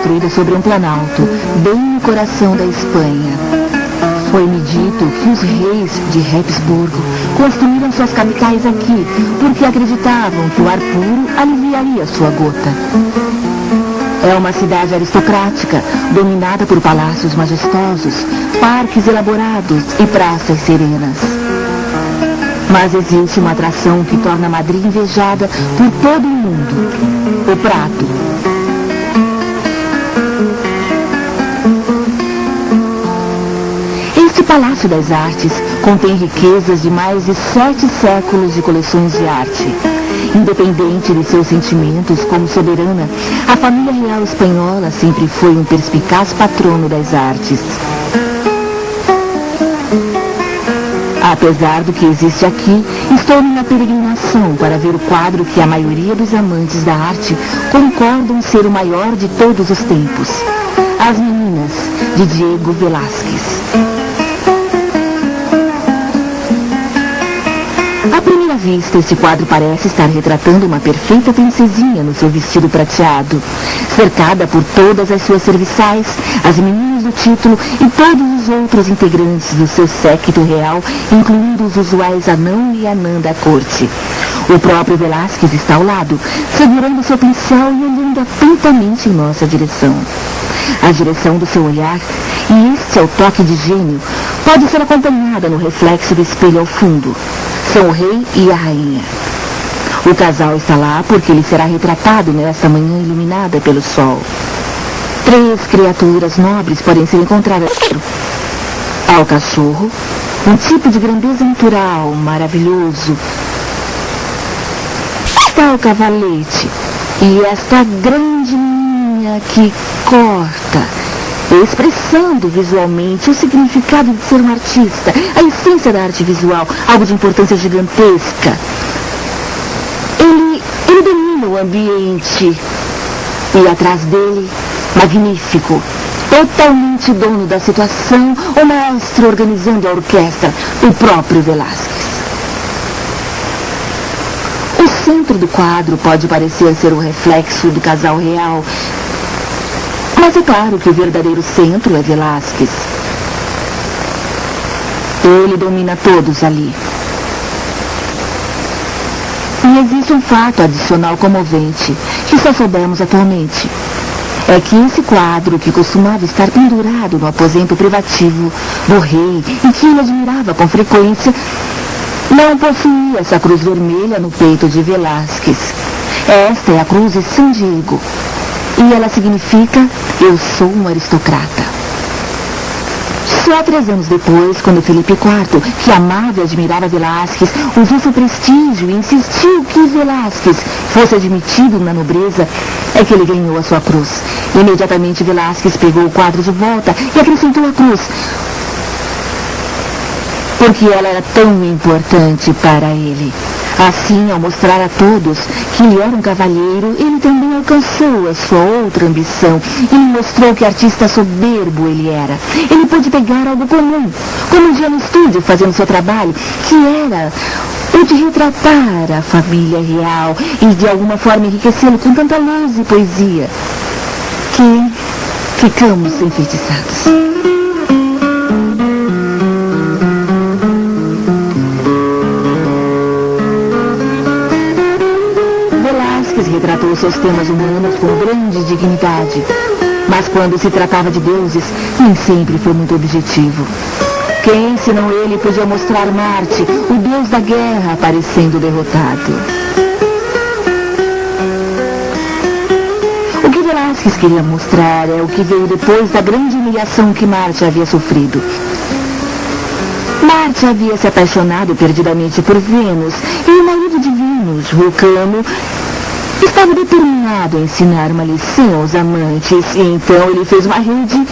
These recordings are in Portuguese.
construída sobre um planalto, bem no coração da Espanha. Foi-me dito que os reis de Habsburgo construíram suas capitais aqui, porque acreditavam que o ar puro aliviaria sua gota. É uma cidade aristocrática, dominada por palácios majestosos, parques elaborados e praças serenas. Mas existe uma atração que torna Madrid invejada por todo o mundo: o Prado. Este Palácio das Artes contém riquezas de mais de 7 séculos de coleções de arte. Independente de seus sentimentos como soberana, a família real espanhola sempre foi um perspicaz patrono das artes. Apesar do que existe aqui, estou numa peregrinação para ver o quadro que a maioria dos amantes da arte concordam ser o maior de todos os tempos: As Meninas, de Diego Velázquez. À primeira vista, este quadro parece estar retratando uma perfeita princesinha no seu vestido prateado, cercada por todas as suas serviçais, as meninas do título e todos os outros integrantes do seu séquito real, incluindo os usuais anão e anã da corte. O próprio Velázquez está ao lado, segurando seu pincel e olhando atentamente em nossa direção. A direção do seu olhar, e este é o toque de gênio, pode ser acompanhada no reflexo do espelho ao fundo. São o rei e a rainha. O casal está lá porque ele será retratado nesta manhã iluminada pelo sol. 3 criaturas nobres podem ser encontradas. Ao cachorro, um tipo de grandeza natural, maravilhoso. Está o cavalete e esta grande linha que corta, expressando visualmente o significado de ser um artista, a essência da arte visual, algo de importância gigantesca. Ele domina o ambiente e atrás dele, magnífico, totalmente dono da situação, o maestro organizando a orquestra, o próprio Velázquez. O centro do quadro pode parecer ser o reflexo do casal real, mas é claro que o verdadeiro centro é Velázquez. Ele domina todos ali. E existe um fato adicional comovente, que só soubemos atualmente. É que esse quadro, que costumava estar pendurado no aposento privativo do rei e que ele admirava com frequência, não possuía essa cruz vermelha no peito de Velázquez. Esta é a cruz de São Diego. E ela significa: eu sou um aristocrata. Só 3 anos depois, quando Felipe IV, que amava e admirava Velázquez, usou seu prestígio e insistiu que Velázquez fosse admitido na nobreza, é que ele ganhou a sua cruz. Imediatamente Velázquez pegou o quadro de volta e acrescentou a cruz, porque ela era tão importante para ele. Assim, ao mostrar a todos que ele era um cavalheiro, ele também alcançou a sua outra ambição. Ele mostrou que artista soberbo ele era. Ele pôde pegar algo comum, como um dia no estúdio fazendo seu trabalho, que era o de retratar a família real e de alguma forma enriquecê-lo com tanta luz e poesia, que ficamos enfeitiçados. Retratou seus temas humanos com grande dignidade, mas quando se tratava de deuses, nem sempre foi muito objetivo. Quem, senão ele, podia mostrar Marte, o deus da guerra, parecendo derrotado? O que Velázquez queria mostrar é o que veio depois da grande humilhação que Marte havia sofrido. Marte havia se apaixonado perdidamente por Vênus, e o marido de Vênus, Vulcano, estava determinado a ensinar uma lição aos amantes, e então ele fez uma rede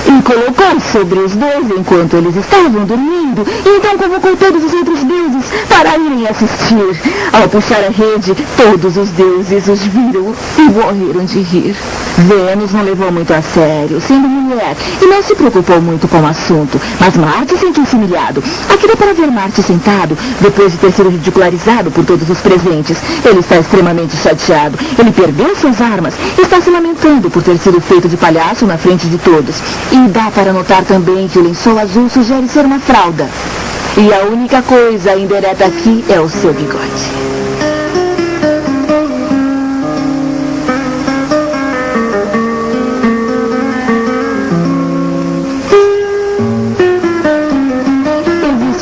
e colocou sobre os dois enquanto eles estavam dormindo, e então convocou todos os outros deuses para para irem assistir. Ao puxar a rede, todos os deuses os viram e morreram de rir. Vênus não levou muito a sério, sendo mulher, e não se preocupou muito com o assunto, mas Marte sentiu-se humilhado. Aquilo para ver Marte sentado, depois de ter sido ridicularizado por todos os presentes. Ele está extremamente chateado. Ele perdeu suas armas e está se lamentando por ter sido feito de palhaço na frente de todos. E dá para notar também que o lençol azul sugere ser uma fralda. E a única coisa ainda ereta aqui é o seu bigode.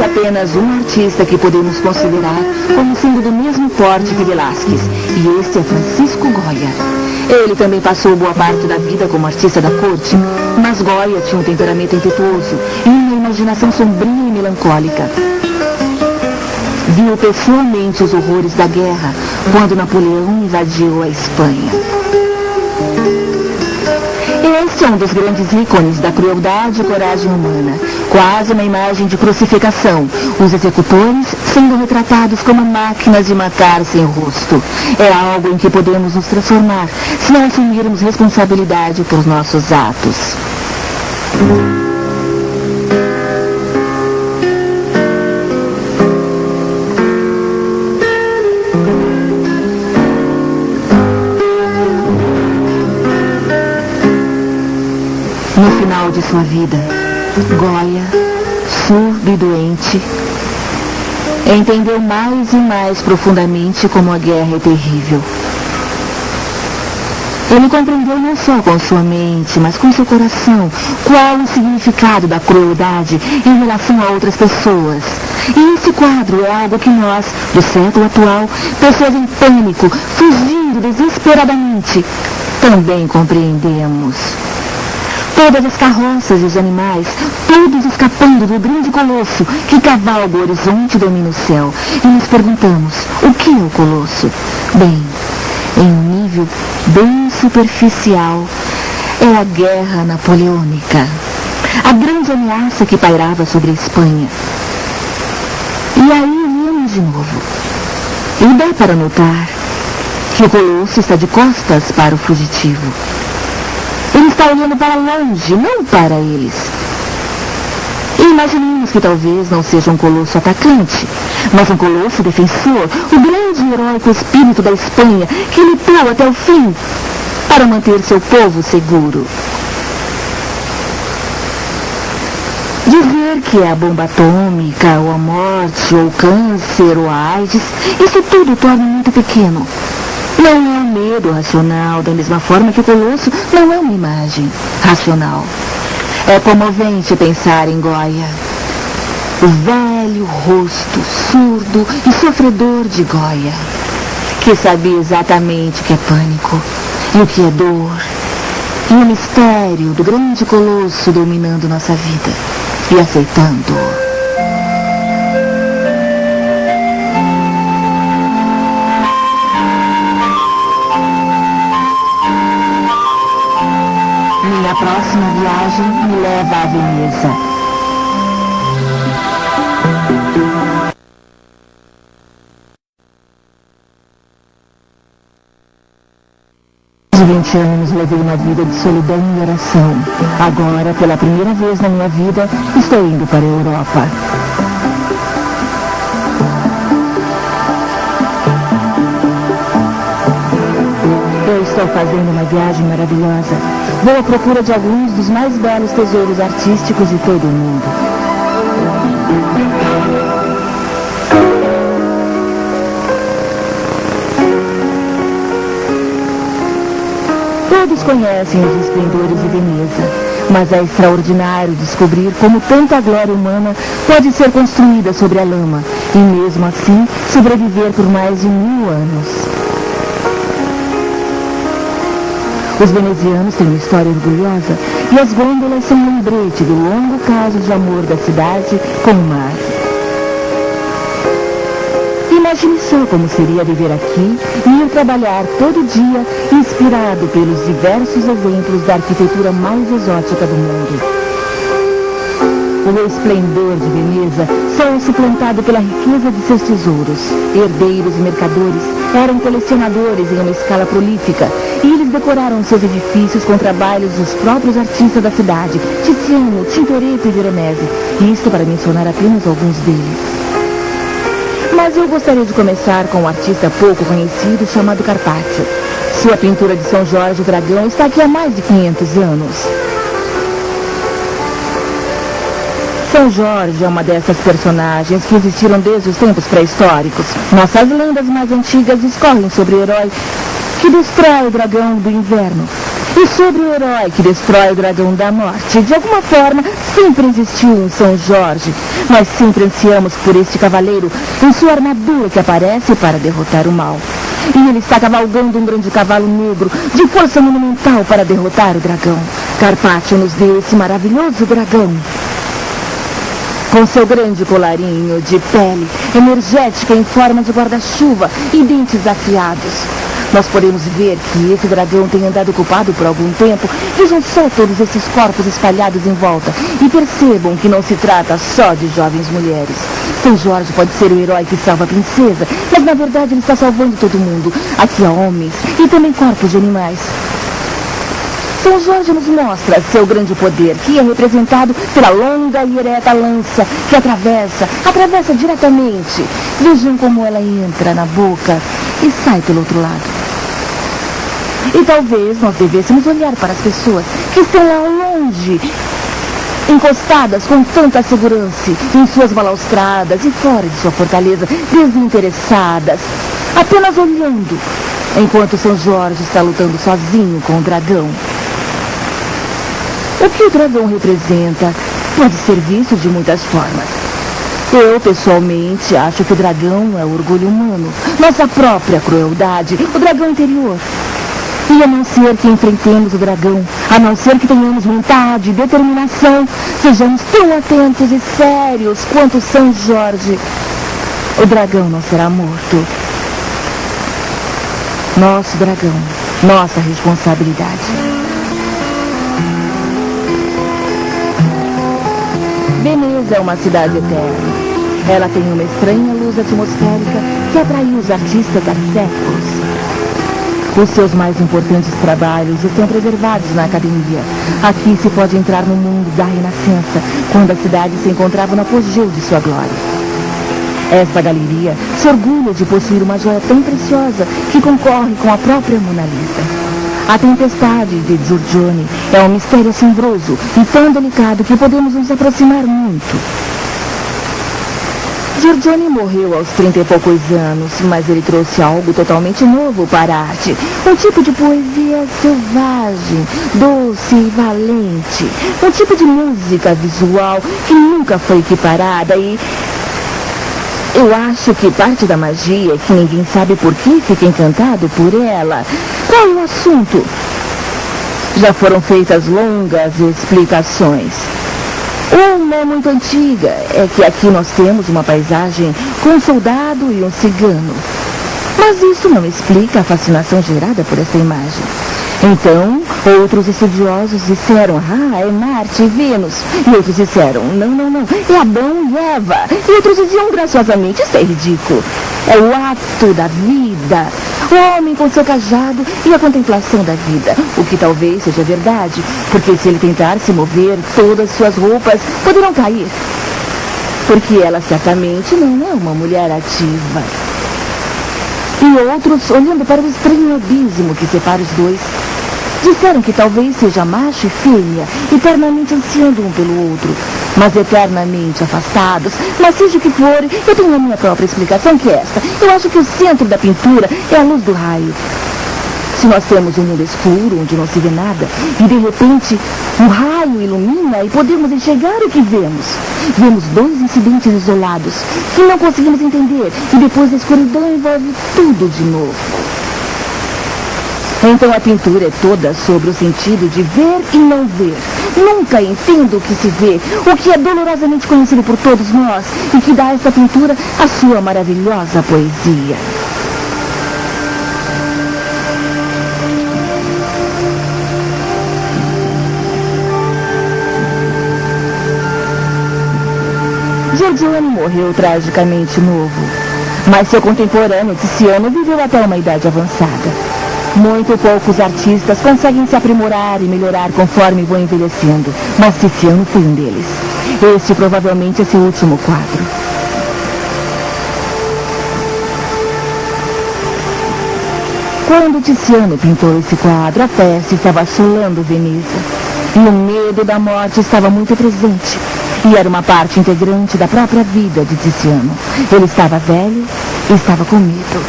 Apenas um artista que podemos considerar como sendo do mesmo porte que Velázquez, e este é Francisco Goya. Ele também passou boa parte da vida como artista da corte, mas Goya tinha um temperamento impetuoso e uma imaginação sombria e melancólica. Viu pessoalmente os horrores da guerra quando Napoleão invadiu a Espanha. Este é um dos grandes ícones da crueldade e coragem humana, quase uma imagem de crucificação, os executores sendo retratados como máquinas de matar sem rosto. É algo em que podemos nos transformar se não assumirmos responsabilidade por nossos atos. No final de sua vida, Goya, surdo e doente, entendeu mais e mais profundamente como a guerra é terrível. Ele compreendeu não só com sua mente, mas com seu coração, qual o significado da crueldade em relação a outras pessoas. E esse quadro é algo que nós, do século atual, pessoas em pânico, fugindo desesperadamente, também compreendemos. Todas as carroças e os animais, todos escapando do grande colosso que cavalga o horizonte e domina o céu. E nos perguntamos, o que é o colosso? Bem, em um nível bem superficial, é a guerra napoleônica, a grande ameaça que pairava sobre a Espanha. E aí vemos de novo. E dá para notar que o colosso está de costas para o fugitivo. Ele está olhando para longe, não para eles. E imaginemos que talvez não seja um colosso atacante, mas um colosso defensor, o grande e heróico espírito da Espanha que lutou até o fim para manter seu povo seguro. Dizer que é a bomba atômica, ou a morte, ou o câncer, ou a AIDS, isso tudo torna muito pequeno. Não é um medo racional, da mesma forma que o colosso não é uma imagem racional. É comovente pensar em Goya. O velho rosto surdo e sofredor de Goya, que sabia exatamente o que é pânico e o que é dor, e o mistério do grande colosso dominando nossa vida e aceitando-o. Minha próxima viagem me leva a Veneza. De 20 anos levei uma vida de solidão e oração. Agora, pela primeira vez na minha vida, estou indo para a Europa. Eu estou fazendo uma viagem maravilhosa. Vou à procura de alguns dos mais belos tesouros artísticos de todo o mundo. Todos conhecem os esplendores de Veneza, mas é extraordinário descobrir como tanta glória humana pode ser construída sobre a lama e mesmo assim sobreviver por mais de 1000 anos. Os venezianos têm uma história orgulhosa e as gôndolas são um lembrete do longo caso de amor da cidade com o mar. Imagine só como seria viver aqui e ir trabalhar todo dia inspirado pelos diversos exemplos da arquitetura mais exótica do mundo. O esplendor de Veneza só é suplantado pela riqueza de seus tesouros. Herdeiros e mercadores eram colecionadores em uma escala prolífica e eles decoraram seus edifícios com trabalhos dos próprios artistas da cidade, Tiziano, Tintoretto e Veronese, isto para mencionar apenas alguns deles. Mas eu gostaria de começar com um artista pouco conhecido chamado Carpaccio. Sua pintura de São Jorge o Dragão está aqui há mais de 500 anos. São Jorge é uma dessas personagens que existiram desde os tempos pré-históricos. Nossas lendas mais antigas discorrem sobre o herói que destrói o dragão do inverno e sobre o herói que destrói o dragão da morte. De alguma forma, sempre existiu um São Jorge. Nós sempre ansiamos por este cavaleiro em sua armadura que aparece para derrotar o mal. E ele está cavalgando um grande cavalo negro de força monumental para derrotar o dragão. Carpaccio nos deu esse maravilhoso dragão. Com seu grande colarinho de pele, energética em forma de guarda-chuva e dentes afiados. Nós podemos ver que esse dragão tem andado ocupado por algum tempo. Vejam só todos esses corpos espalhados em volta e percebam que não se trata só de jovens mulheres. São Jorge pode ser o herói que salva a princesa, mas na verdade ele está salvando todo mundo. Aqui há homens e também corpos de animais. São Jorge nos mostra seu grande poder, que é representado pela longa e ereta lança que atravessa diretamente. Vejam como ela entra na boca e sai pelo outro lado. E talvez nós devêssemos olhar para as pessoas que estão lá longe, encostadas com tanta segurança em suas balaustradas e fora de sua fortaleza, desinteressadas, apenas olhando, enquanto São Jorge está lutando sozinho com o dragão. O que o dragão representa pode ser visto de muitas formas. Eu, pessoalmente, acho que o dragão é o orgulho humano, nossa própria crueldade, o dragão interior. E a não ser que enfrentemos o dragão, a não ser que tenhamos vontade, determinação, sejamos tão atentos e sérios quanto São Jorge, o dragão não será morto. Nosso dragão, nossa responsabilidade. Veneza é uma cidade eterna. Ela tem uma estranha luz atmosférica que atraiu os artistas há séculos. Os seus mais importantes trabalhos estão preservados na academia. Aqui se pode entrar no mundo da Renascença, quando a cidade se encontrava no apogeu de sua glória. Esta galeria se orgulha de possuir uma joia tão preciosa que concorre com a própria Mona Lisa. A tempestade de Giorgione é um mistério assombroso e tão delicado que podemos nos aproximar muito. Giorgione morreu aos 30 e poucos anos, mas ele trouxe algo totalmente novo para a arte. Um tipo de poesia selvagem, doce e valente. Um tipo de música visual que nunca foi equiparada e... eu acho que parte da magia é que ninguém sabe por que fica encantado por ela. Qual é o assunto? Já foram feitas longas explicações. Uma é muito antiga, é que aqui nós temos uma paisagem com um soldado e um cigano. Mas isso não explica a fascinação gerada por essa imagem. Então, outros estudiosos disseram, é Marte e Vênus. E outros disseram, não, é Adão e Eva. E outros diziam graciosamente, isso é ridículo. É o ato da vida. O homem com seu cajado e a contemplação da vida. O que talvez seja verdade, porque se ele tentar se mover, todas suas roupas poderão cair. Porque ela certamente não é uma mulher ativa. E outros, olhando para o estranho abismo que separa os dois, disseram que talvez seja macho e fêmea, eternamente ansiando um pelo outro, mas eternamente afastados. Mas seja o que for, eu tenho a minha própria explicação, que é esta. Eu acho que o centro da pintura é a luz do raio. Se nós temos um mundo escuro, onde não se vê nada, e de repente o raio ilumina e podemos enxergar o que vemos. Vemos dois incidentes isolados, que não conseguimos entender, e depois a escuridão envolve tudo de novo. Então a pintura é toda sobre o sentido de ver e não ver. Nunca entendo o que se vê, o que é dolorosamente conhecido por todos nós, e que dá a essa pintura a sua maravilhosa poesia. Giorgione morreu tragicamente novo, mas seu contemporâneo Tiziano viveu até uma idade avançada. Muito poucos artistas conseguem se aprimorar e melhorar conforme vão envelhecendo, mas Tiziano foi um deles. Este provavelmente é seu último quadro. Quando Tiziano pintou esse quadro, a peste estava assolando Veneza. E o medo da morte estava muito presente. E era uma parte integrante da própria vida de Tiziano. Ele estava velho e estava com medo.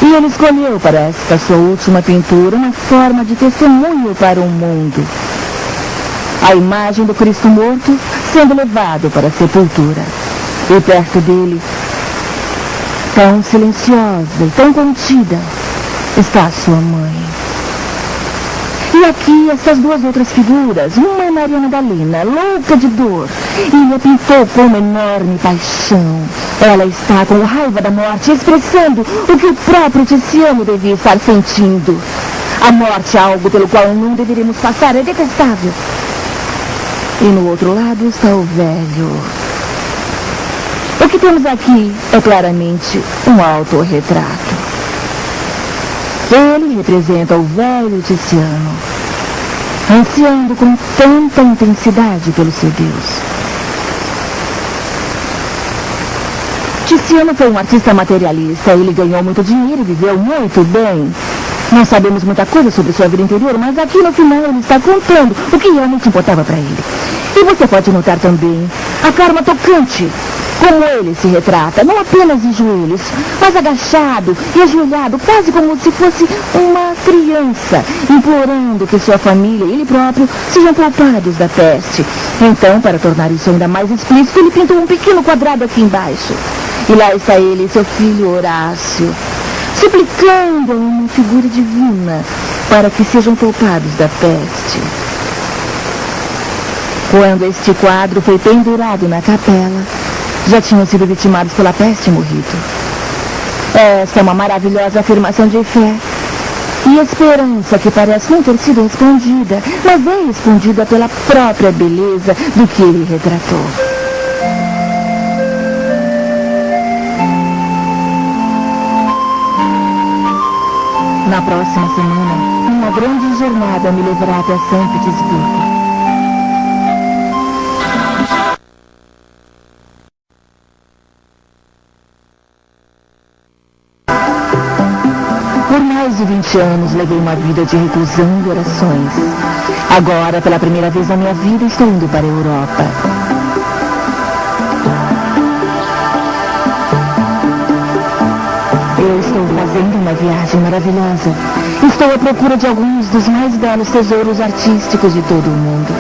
E ele escolheu para esta sua última pintura uma forma de testemunho para o mundo. A imagem do Cristo morto sendo levado para a sepultura. E perto dele, tão silenciosa e tão contida, está a sua mãe. E aqui essas duas outras figuras, uma é Maria Madalena, louca de dor, e ele a pintou com uma enorme paixão. Ela está com raiva da morte, expressando o que o próprio Tiziano devia estar sentindo. A morte é algo pelo qual não deveríamos passar, é detestável. E no outro lado está o velho. O que temos aqui é claramente um autorretrato. Ele representa o velho Tiziano, ansiando com tanta intensidade pelo seu Deus. Tiziano foi um artista materialista, ele ganhou muito dinheiro e viveu muito bem. Não sabemos muita coisa sobre sua vida interior, mas aqui no final ele está contando o que realmente importava para ele. E você pode notar também a forma tocante como ele se retrata, não apenas de joelhos, mas agachado e ajoelhado, quase como se fosse uma criança, implorando que sua família e ele próprio sejam poupados da peste. Então, para tornar isso ainda mais explícito, ele pintou um pequeno quadrado aqui embaixo. E lá está ele e seu filho Horácio, suplicando a uma figura divina para que sejam poupados da peste. Quando este quadro foi pendurado na capela, já tinham sido vitimados pela peste e morrido. Esta é uma maravilhosa afirmação de fé e esperança que parece não ter sido respondida, mas é respondida pela própria beleza do que ele retratou. Na próxima semana, uma grande jornada me levará até São Petersburgo. Por mais de 20 anos levei uma vida de reclusão e orações. Agora, pela primeira vez na minha vida, estou indo para a Europa. Eu estou fazendo uma viagem maravilhosa. Estou à procura de alguns dos mais belos tesouros artísticos de todo o mundo.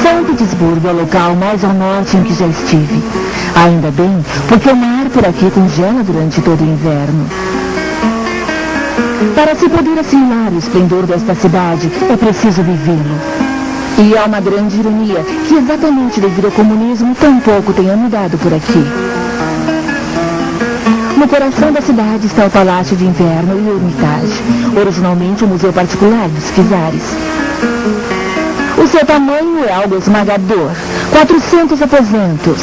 São Petersburgo é o local mais ao norte em que já estive. Ainda bem, porque o mar por aqui congela durante todo o inverno. Para se poder assimilar o esplendor desta cidade, é preciso vivê-lo. E é uma grande ironia que exatamente devido ao comunismo tão pouco tenha mudado por aqui. No coração da cidade está o Palácio de Inverno e o Hermitage, originalmente um museu particular dos czares. O seu tamanho é algo esmagador, 400 aposentos,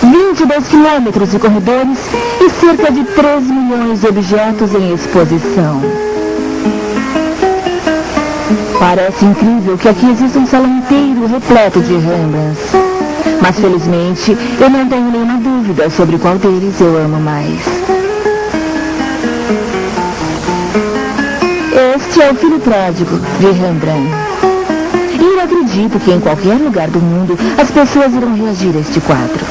22 quilômetros de corredores e cerca de 3 milhões de objetos em exposição. Parece incrível que aqui exista um salão inteiro repleto de Rembrandts. Mas felizmente eu não tenho nenhuma dúvida sobre qual deles eu amo mais. Este é o Filho Pródigo, de Rembrandt. E eu acredito que em qualquer lugar do mundo as pessoas irão reagir a este quadro.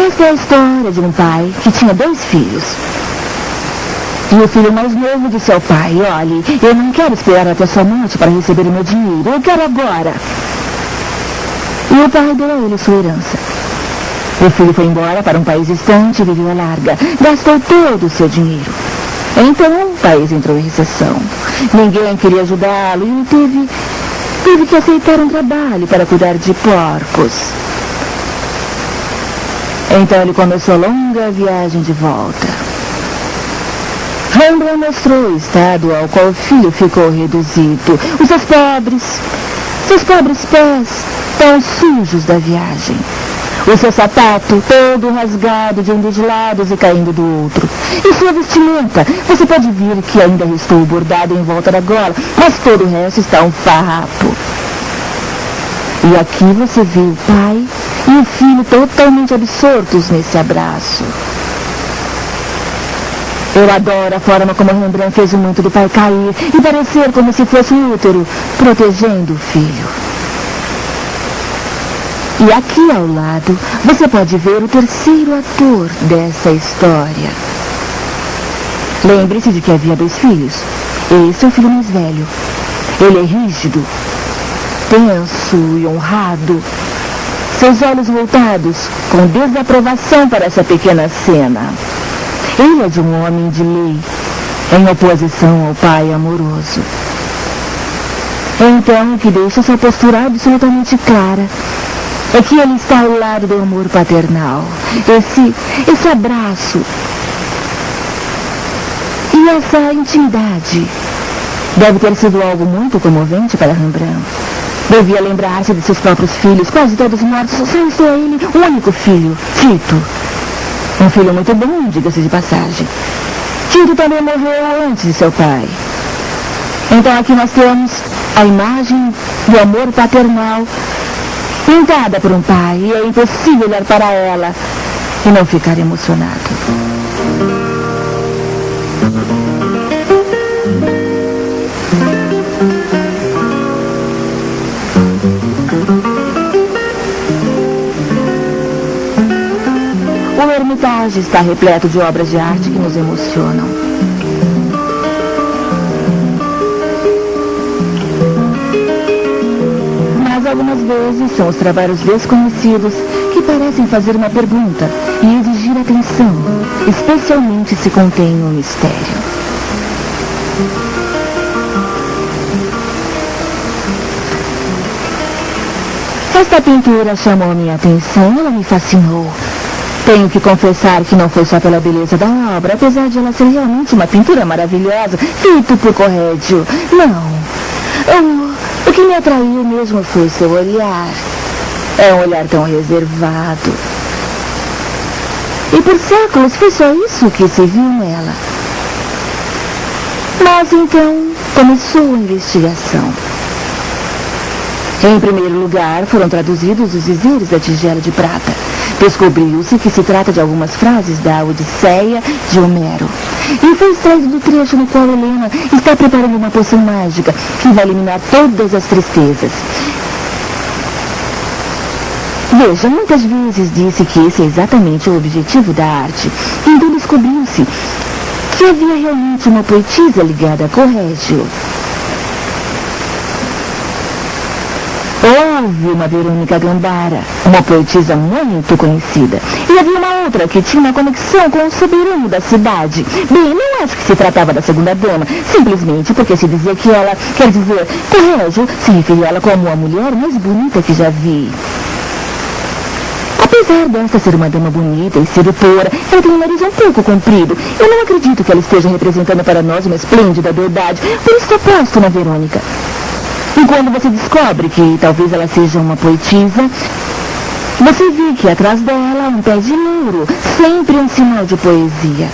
Esta é a história de um pai que tinha 2 filhos. E o filho mais novo disse ao pai: olhe, eu não quero esperar até sua morte para receber o meu dinheiro, eu quero agora. E o pai deu a ele sua herança. O filho foi embora para um país distante e viveu à larga, gastou todo o seu dinheiro. Então o país entrou em recessão. Ninguém queria ajudá-lo e ele teve que aceitar um trabalho para cuidar de porcos. Então ele começou a longa viagem de volta. Rembrandt mostrou o estado ao qual o filho ficou reduzido. Os seus pobres pés tão sujos da viagem. O seu sapato todo rasgado de um dos lados e caindo do outro. E sua vestimenta, você pode ver que ainda restou bordado em volta da gola, mas todo o resto está um farrapo. E aqui você vê o pai e o filho totalmente absortos nesse abraço. Eu adoro a forma como Rembrandt fez o manto do pai cair e parecer como se fosse um útero protegendo o filho. E aqui ao lado você pode ver o terceiro ator dessa história. Lembre-se de que havia 2 filhos. Esse é o filho mais velho. Ele é rígido, tenso e honrado, seus olhos voltados com desaprovação para essa pequena cena. Ele é de um homem de lei, em oposição ao pai amoroso. Então, o que deixa sua postura absolutamente clara é que ele está ao lado do amor paternal. Esse abraço e essa intimidade deve ter sido algo muito comovente para Rembrandt. Devia lembrar-se de seus próprios filhos, quase todos mortos, só restou a ele um único filho, Tito. Um filho muito bom, diga-se de passagem. Tito também morreu antes de seu pai. Então aqui nós temos a imagem do amor paternal pintada por um pai, e é impossível olhar para ela e não ficar emocionado. O Hermitage está repleto de obras de arte que nos emocionam. Mas algumas vezes são os trabalhos desconhecidos que parecem fazer uma pergunta e exigir atenção, especialmente se contém um mistério. Esta pintura chamou minha atenção, ela me fascinou. Tenho que confessar que não foi só pela beleza da obra, apesar de ela ser realmente uma pintura maravilhosa, feita por Correggio. Não. O que me atraiu mesmo foi seu olhar. É um olhar tão reservado. E por séculos foi só isso que se viu nela. Mas então começou a investigação. Em primeiro lugar, foram traduzidos os dizeres da tigela de prata. Descobriu-se que se trata de algumas frases da Odisseia de Homero. E foi extraído do trecho no qual Helena está preparando uma poção mágica que vai eliminar todas as tristezas. Veja, muitas vezes disse que esse é exatamente o objetivo da arte. Então descobriu-se que havia realmente uma poetisa ligada a Correggio. Houve uma Verônica Gambara, uma poetisa muito conhecida. E havia uma outra que tinha uma conexão com o soberano da cidade. Bem, não acho que se tratava da segunda dama, simplesmente porque se dizia que ela, quer dizer, Correggio se referia a ela como a mulher mais bonita que já vi. Apesar desta ser uma dama bonita e sedutora, ela tem um nariz um pouco comprido. Eu não acredito que ela esteja representando para nós uma esplêndida verdade, por isso aposto na Verônica. E quando você descobre que talvez ela seja uma poetisa, você vê que atrás dela há um pé de louro, sempre um sinal de poesia.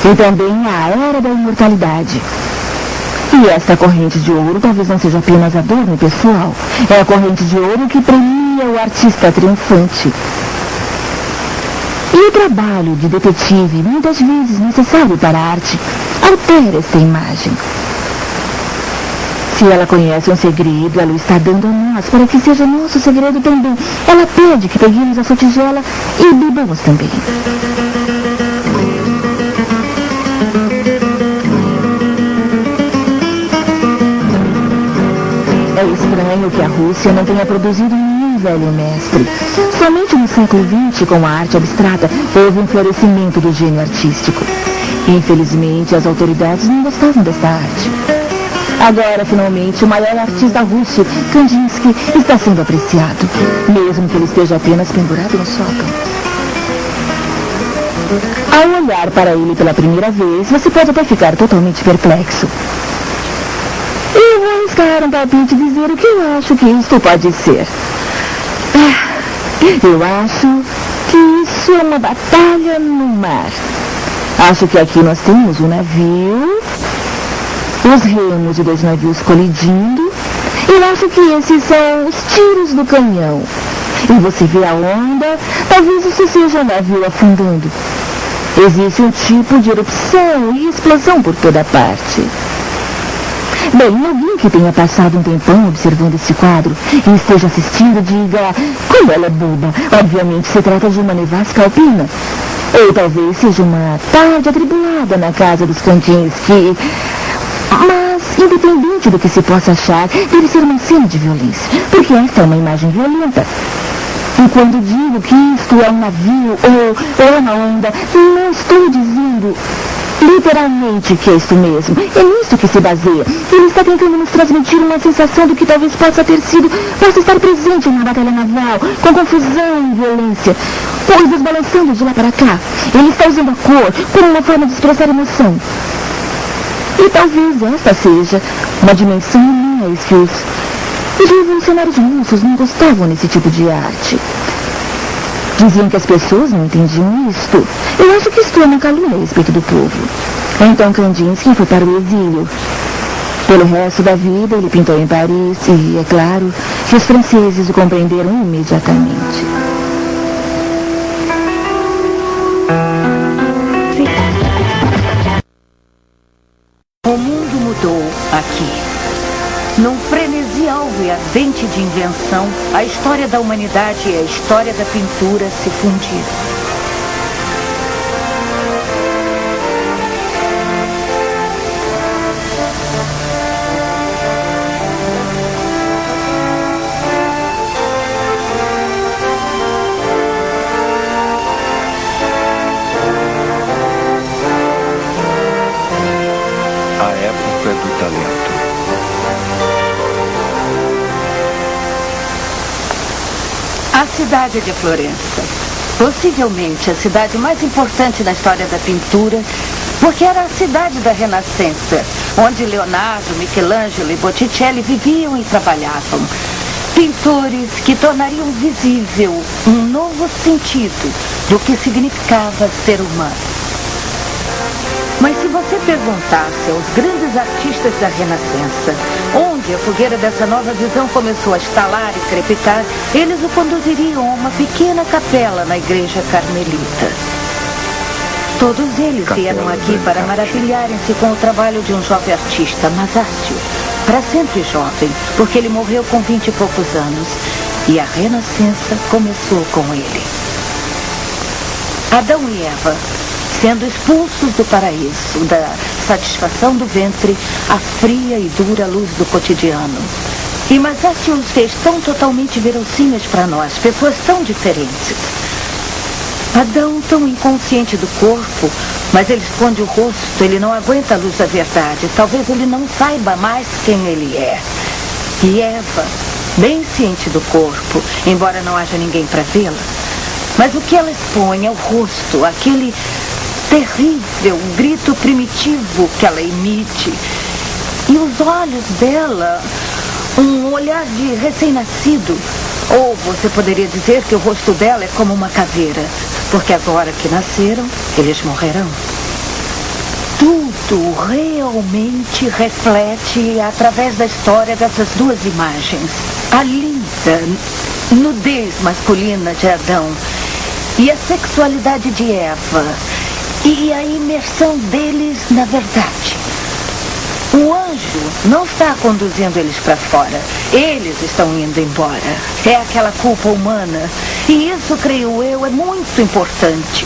E também a era da imortalidade. E esta corrente de ouro talvez não seja apenas adorno pessoal. É a corrente de ouro que premia o artista triunfante. E o trabalho de detetive, muitas vezes necessário para a arte, altera esta imagem. Se ela conhece um segredo, ela o está dando a nós, para que seja nosso segredo também. Ela pede que peguemos a sua tigela e bebamos também. É estranho que a Rússia não tenha produzido nenhum velho mestre. Somente no século XX, com a arte abstrata, houve um florescimento do gênio artístico. Infelizmente, as autoridades não gostavam desta arte. Agora, finalmente, o maior artista russo, Kandinsky, está sendo apreciado, mesmo que ele esteja apenas pendurado no sótão. Ao olhar para ele pela primeira vez, você pode até ficar totalmente perplexo. Eu vou arriscar um palpite e dizer o que eu acho que isto pode ser. Eu acho que isso é uma batalha no mar. Acho que aqui nós temos um navio, os remos de 2 navios colidindo. Eu acho que esses são os tiros do canhão. E você vê a onda, talvez isso seja um navio afundando. Existe um tipo de erupção e explosão por toda parte. Bem, alguém que tenha passado um tempão observando esse quadro e esteja assistindo diga, como ela é boba, obviamente se trata de uma nevasca alpina. Ou talvez seja uma tarde atribulada na casa dos Kandinsky. Mas, independente do que se possa achar, deve ser uma cena de violência, porque esta é uma imagem violenta. E quando digo que isto é um navio ou é uma onda, não estou dizendo literalmente que é isto mesmo. É nisso que se baseia. Ele está tentando nos transmitir uma sensação do que talvez possa estar presente em uma batalha naval, com confusão e violência, coisas balançando de lá para cá. Ele está usando a cor como uma forma de expressar emoção. E talvez esta seja uma dimensão em linhas que os revolucionários russos não gostavam desse tipo de arte. Diziam que as pessoas não entendiam isto. Eu acho que isto é uma calúnia a respeito do povo. Então Kandinsky foi para o exílio. Pelo resto da vida, ele pintou em Paris e, é claro, que os franceses o compreenderam imediatamente. O mundo mudou aqui. Num frenesi alvo e ardente de invenção, a história da humanidade e a história da pintura se fundiram. A época do talento. A cidade de Florença, possivelmente a cidade mais importante na história da pintura, porque era a cidade da Renascença, onde Leonardo, Michelangelo e Botticelli viviam e trabalhavam. Pintores que tornariam visível um novo sentido do que significava ser humano. Mas se você perguntasse aos grandes artistas da Renascença onde a fogueira dessa nova visão começou a estalar e crepitar, eles o conduziriam a uma pequena capela na igreja carmelita. Todos eles vieram aqui para maravilharem-se com o trabalho de um jovem artista, Masaccio, para sempre jovem, porque ele morreu com 20 e poucos anos. E a Renascença começou com ele. Adão e Eva, sendo expulsos do paraíso, da satisfação do ventre, à fria e dura luz do cotidiano. E Masaccio os fez tão totalmente verossímeis para nós, pessoas tão diferentes. Adão tão inconsciente do corpo, mas ele esconde o rosto, ele não aguenta a luz da verdade. Talvez ele não saiba mais quem ele é. E Eva, bem ciente do corpo, embora não haja ninguém para vê-la, mas o que ela expõe é o rosto, aquele terrível grito primitivo que ela emite. E os olhos dela, um olhar de recém-nascido. Ou você poderia dizer que o rosto dela é como uma caveira, porque agora que nasceram, eles morrerão. Tudo realmente reflete através da história dessas duas imagens. A linda nudez masculina de Adão e a sexualidade de Eva. E a imersão deles na verdade. O anjo não está conduzindo eles para fora. Eles estão indo embora. É aquela culpa humana. E isso, creio eu, é muito importante.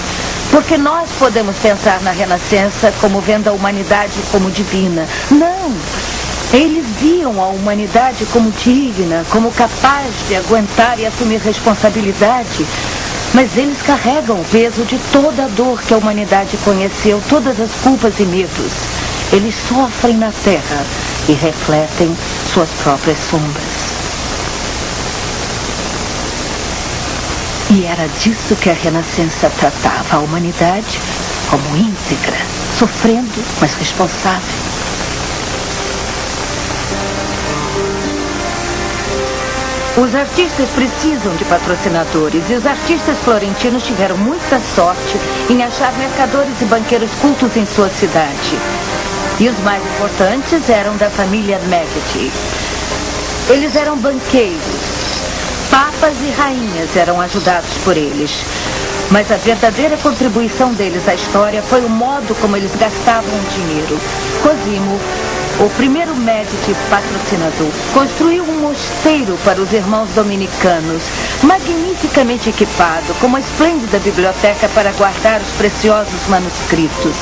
Porque nós podemos pensar na Renascença como vendo a humanidade como divina. Não! Eles viam a humanidade como digna, como capaz de aguentar e assumir responsabilidade. Mas eles carregam o peso de toda a dor que a humanidade conheceu, todas as culpas e medos. Eles sofrem na terra e refletem suas próprias sombras. E era disso que a Renascença tratava, a humanidade como íntegra, sofrendo, mas responsável. Os artistas precisam de patrocinadores e os artistas florentinos tiveram muita sorte em achar mercadores e banqueiros cultos em sua cidade. E os mais importantes eram da família Medici. Eles eram banqueiros. Papas e rainhas eram ajudados por eles. Mas a verdadeira contribuição deles à história foi o modo como eles gastavam o dinheiro. Cosimo, o primeiro Medici patrocinador, construiu um mosteiro para os irmãos dominicanos, magnificamente equipado, com uma esplêndida biblioteca para guardar os preciosos manuscritos.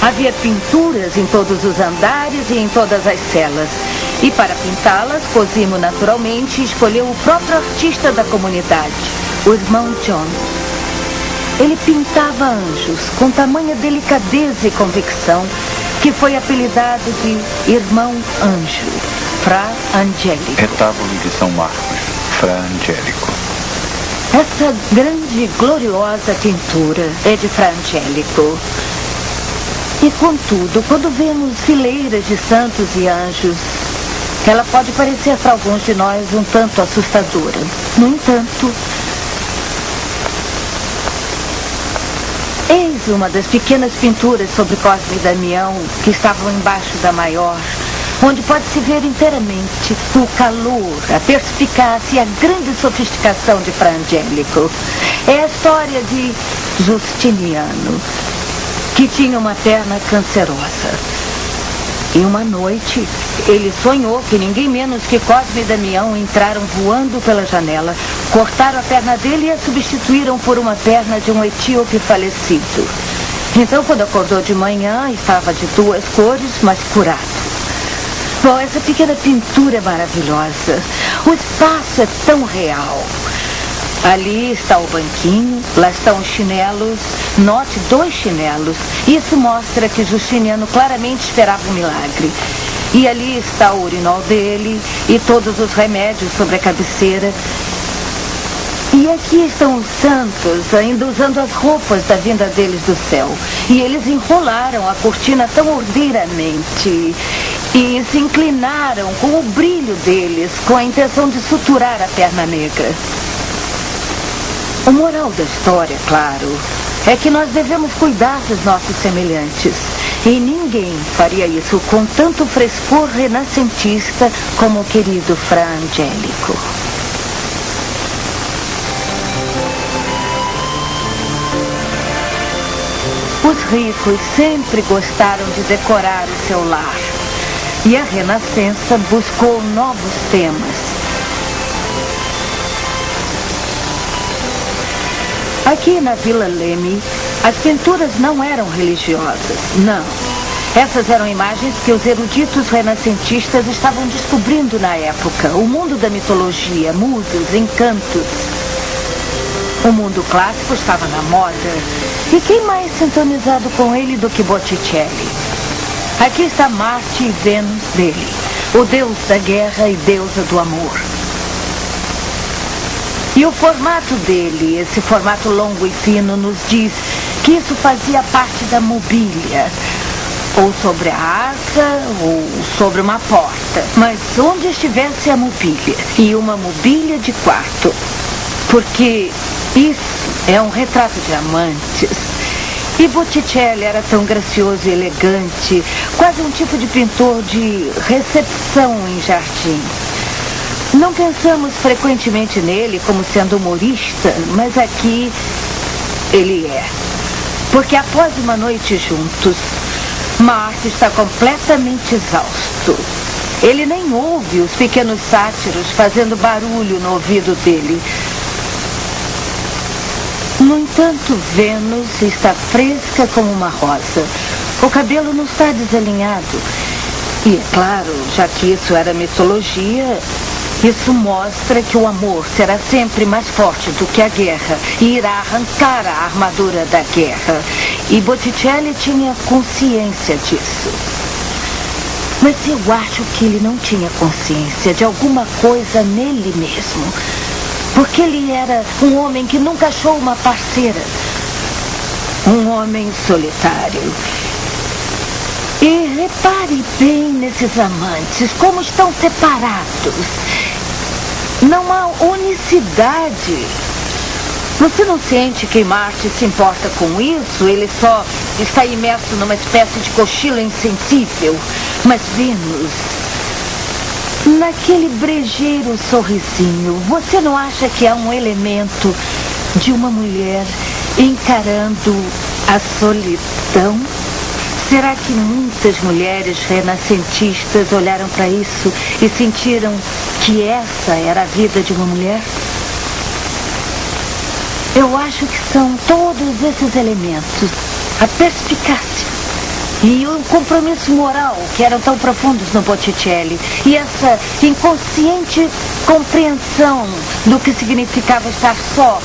Havia pinturas em todos os andares e em todas as celas. E para pintá-las, Cosimo naturalmente escolheu o próprio artista da comunidade, o irmão John. Ele pintava anjos com tamanha delicadeza e convicção que foi apelidado de Irmão Anjo, Fra Angelico. Retábulo de São Marcos, Fra Angelico. Essa grande e gloriosa pintura é de Fra Angelico. E contudo, quando vemos fileiras de santos e anjos, ela pode parecer para alguns de nós um tanto assustadora. No entanto, eis uma das pequenas pinturas sobre Cosme e Damião que estavam embaixo da maior, onde pode-se ver inteiramente o calor, a perspicácia e a grande sofisticação de Fra Angelico. É a história de Justiniano, que tinha uma perna cancerosa. E uma noite, ele sonhou que ninguém menos que Cosme e Damião entraram voando pela janela, cortaram a perna dele e a substituíram por uma perna de um etíope falecido. Então, quando acordou de manhã, estava de duas cores, mas curado. Bom, essa pequena pintura é maravilhosa. O espaço é tão real. Ali está o banquinho, lá estão os chinelos. Note 2 chinelos. Isso mostra que Justiniano claramente esperava um milagre. E ali está o urinol dele e todos os remédios sobre a cabeceira. E aqui estão os santos, ainda usando as roupas da vinda deles do céu. E eles enrolaram a cortina tão ordeiramente e se inclinaram com o brilho deles, com a intenção de suturar a perna negra. O moral da história, claro, é que nós devemos cuidar dos nossos semelhantes. E ninguém faria isso com tanto frescor renascentista como o querido Fra Angelico. Os ricos sempre gostaram de decorar o seu lar. E a Renascença buscou novos temas. Aqui na Vila Leme, as pinturas não eram religiosas, não. Essas eram imagens que os eruditos renascentistas estavam descobrindo na época. O mundo da mitologia, musos, encantos. O mundo clássico estava na moda. E quem mais sintonizado com ele do que Botticelli? Aqui está Marte e Vênus dele, o deus da guerra e deusa do amor. E o formato dele, esse formato longo e fino, nos diz que isso fazia parte da mobília. Ou sobre a arca, ou sobre uma porta. Mas onde estivesse a mobília. E uma mobília de quarto. Porque isso é um retrato de amantes. E Botticelli era tão gracioso e elegante, quase um tipo de pintor de recepção em jardim. Não pensamos frequentemente nele como sendo humorista, mas aqui ele é. Porque após uma noite juntos, Marte está completamente exausto. Ele nem ouve os pequenos sátiros fazendo barulho no ouvido dele. No entanto, Vênus está fresca como uma rosa. O cabelo não está desalinhado. E é claro, já que isso era mitologia, isso mostra que o amor será sempre mais forte do que a guerra e irá arrancar a armadura da guerra. E Botticelli tinha consciência disso. Mas eu acho que ele não tinha consciência de alguma coisa nele mesmo. Porque ele era um homem que nunca achou uma parceira. Um homem solitário. E repare bem nesses amantes, como estão separados. Não há unicidade. Você não sente que Marte se importa com isso? Ele só está imerso numa espécie de cochilo insensível. Mas Vênus, naquele brejeiro sorrisinho, você não acha que há um elemento de uma mulher encarando a solidão? Será que muitas mulheres renascentistas olharam para isso e sentiram que essa era a vida de uma mulher? Eu acho que são todos esses elementos. A perspicácia e o compromisso moral que eram tão profundos no Botticelli. E essa inconsciente compreensão do que significava estar só,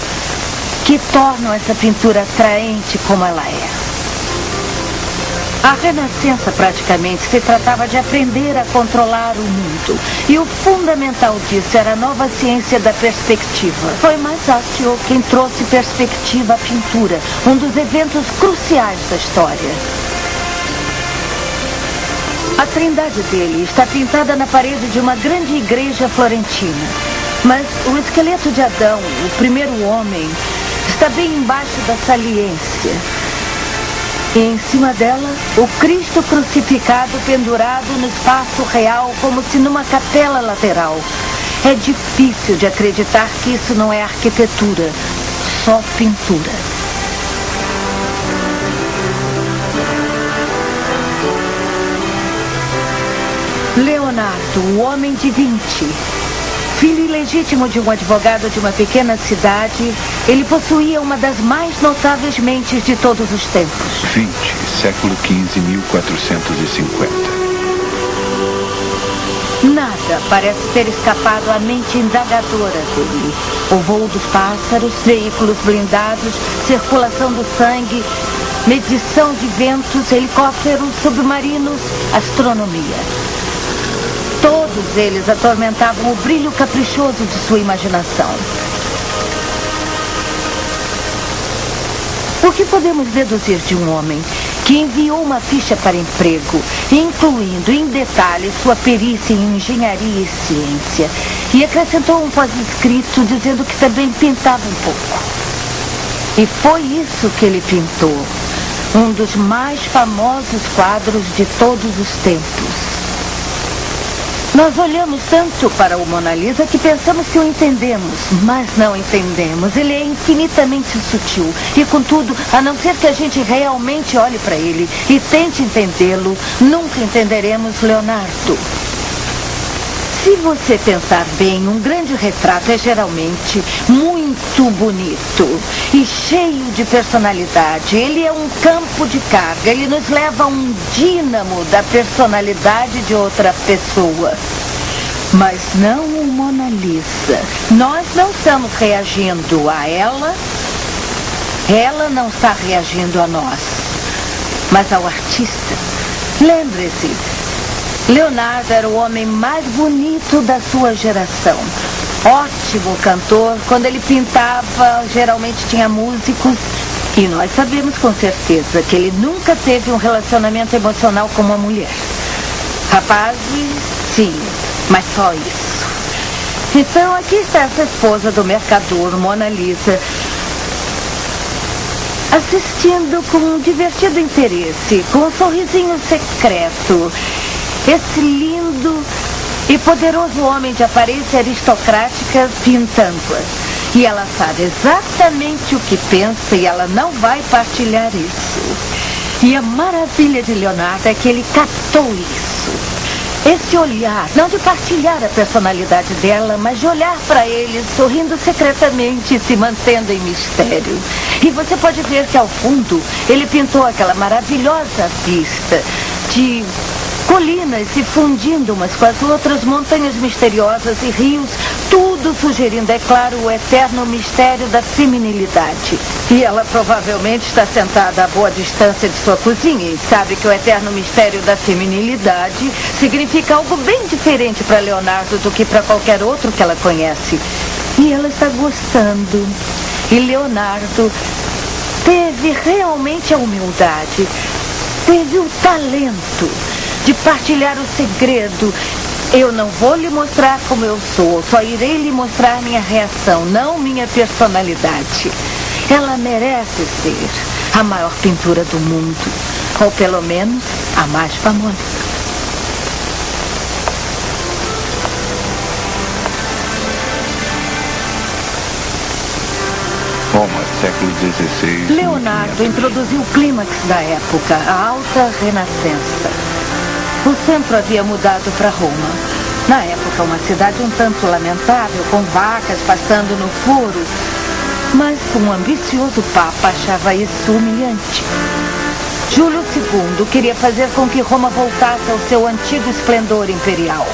que tornam essa pintura atraente como ela é. A Renascença praticamente se tratava de aprender a controlar o mundo. E o fundamental disso era a nova ciência da perspectiva. Foi Masaccio quem trouxe perspectiva à pintura, um dos eventos cruciais da história. A trindade dele está pintada na parede de uma grande igreja florentina. Mas o esqueleto de Adão, o primeiro homem, está bem embaixo da saliência. E em cima dela, o Cristo crucificado pendurado no espaço real, como se numa capela lateral. É difícil de acreditar que isso não é arquitetura, só pintura. Leonardo, o homem de 20. Filho ilegítimo de um advogado de uma pequena cidade, ele possuía uma das mais notáveis mentes de todos os tempos. 20, século XV, 1450. Nada parece ter escapado à mente indagadora dele. O voo dos pássaros, veículos blindados, circulação do sangue, medição de ventos, helicópteros, submarinos, astronomia. Todos eles atormentavam o brilho caprichoso de sua imaginação. O que podemos deduzir de um homem que enviou uma ficha para emprego, incluindo em detalhes sua perícia em engenharia e ciência, e acrescentou um pós-escrito dizendo que também pintava um pouco? E foi isso que ele pintou, um dos mais famosos quadros de todos os tempos. Nós olhamos tanto para o Mona Lisa que pensamos que o entendemos, mas não entendemos. Ele é infinitamente sutil e, contudo, a não ser que a gente realmente olhe para ele e tente entendê-lo, nunca entenderemos Leonardo. Se você pensar bem, um grande retrato é geralmente muito bonito e cheio de personalidade. Ele é um campo de carga, ele nos leva a um dínamo da personalidade de outra pessoa. Mas não o Mona Lisa. Nós não estamos reagindo a ela não está reagindo a nós, mas ao artista. Lembre-se, Leonardo era o homem mais bonito da sua geração. Ótimo cantor. Quando ele pintava, geralmente tinha músicos. E nós sabemos com certeza que ele nunca teve um relacionamento emocional com uma mulher. Rapazes, sim, mas só isso. Então aqui está essa esposa do mercador, Mona Lisa, assistindo com um divertido interesse, com um sorrisinho secreto. Esse lindo e poderoso homem de aparência aristocrática pintando-a. E ela sabe exatamente o que pensa e ela não vai partilhar isso. E a maravilha de Leonardo é que ele captou isso. Esse olhar, não de partilhar a personalidade dela, mas de olhar para ele, sorrindo secretamente e se mantendo em mistério. E você pode ver que ao fundo ele pintou aquela maravilhosa vista de colinas se fundindo umas com as outras, montanhas misteriosas e rios, tudo Tudo sugerindo, é claro, o eterno mistério da feminilidade. E ela provavelmente está sentada a boa distância de sua cozinha e sabe que o eterno mistério da feminilidade significa algo bem diferente para Leonardo do que para qualquer outro que ela conhece. E ela está gostando. E Leonardo teve realmente a humildade, teve o talento de partilhar o segredo. Eu não vou lhe mostrar como eu sou, só irei lhe mostrar minha reação, não minha personalidade. Ela merece ser a maior pintora do mundo, ou pelo menos a mais famosa. Roma, século XVI. Leonardo introduziu o clímax da época, a Alta Renascença. O centro havia mudado para Roma. Na época, uma cidade um tanto lamentável, com vacas pastando no furo. Mas um ambicioso papa achava isso humilhante. Júlio II queria fazer com que Roma voltasse ao seu antigo esplendor imperial.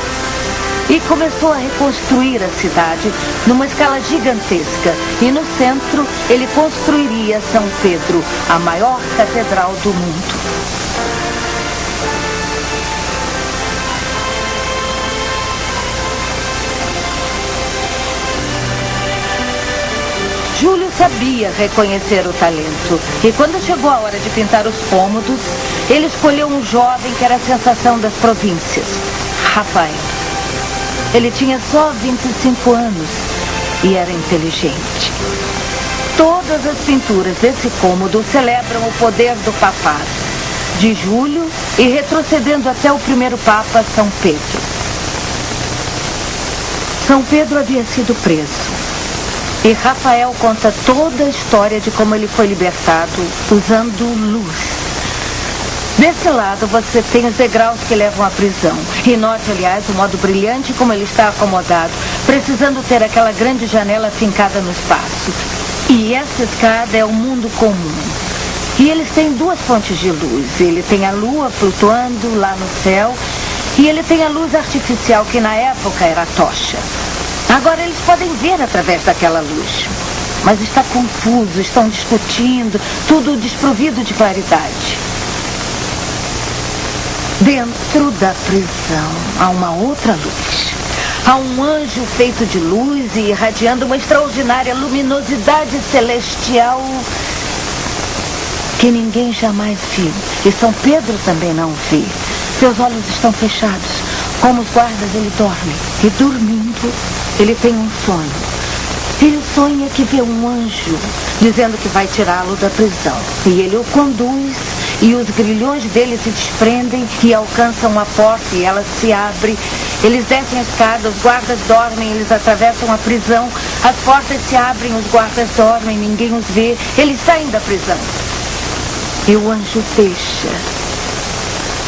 E começou a reconstruir a cidade numa escala gigantesca. E no centro, ele construiria São Pedro, a maior catedral do mundo. Júlio sabia reconhecer o talento. E quando chegou a hora de pintar os cômodos, ele escolheu um jovem que era a sensação das províncias, Rafael. Ele tinha só 25 anos e era inteligente. Todas as pinturas desse cômodo celebram o poder do papado, de Júlio e retrocedendo até o primeiro papa, São Pedro. São Pedro havia sido preso. E Rafael conta toda a história de como ele foi libertado usando luz. Desse lado você tem os degraus que levam à prisão. E note, aliás, o modo brilhante como ele está acomodado, precisando ter aquela grande janela fincada no espaço. E essa escada é o mundo comum. E eles têm duas fontes de luz. Ele tem a lua flutuando lá no céu e ele tem a luz artificial que na época era a tocha. Agora eles podem ver através daquela luz. Mas está confuso, estão discutindo, tudo desprovido de claridade. Dentro da prisão há uma outra luz. Há um anjo feito de luz e irradiando uma extraordinária luminosidade celestial que ninguém jamais viu. E São Pedro também não vê. Seus olhos estão fechados. Como os guardas, ele dorme. E dormindo, ele tem um sonho. Ele sonha que vê um anjo dizendo que vai tirá-lo da prisão. E ele o conduz e os grilhões dele se desprendem e alcançam a porta e ela se abre. Eles descem a escada, os guardas dormem, eles atravessam a prisão, as portas se abrem, os guardas dormem, ninguém os vê, eles saem da prisão. E o anjo deixa.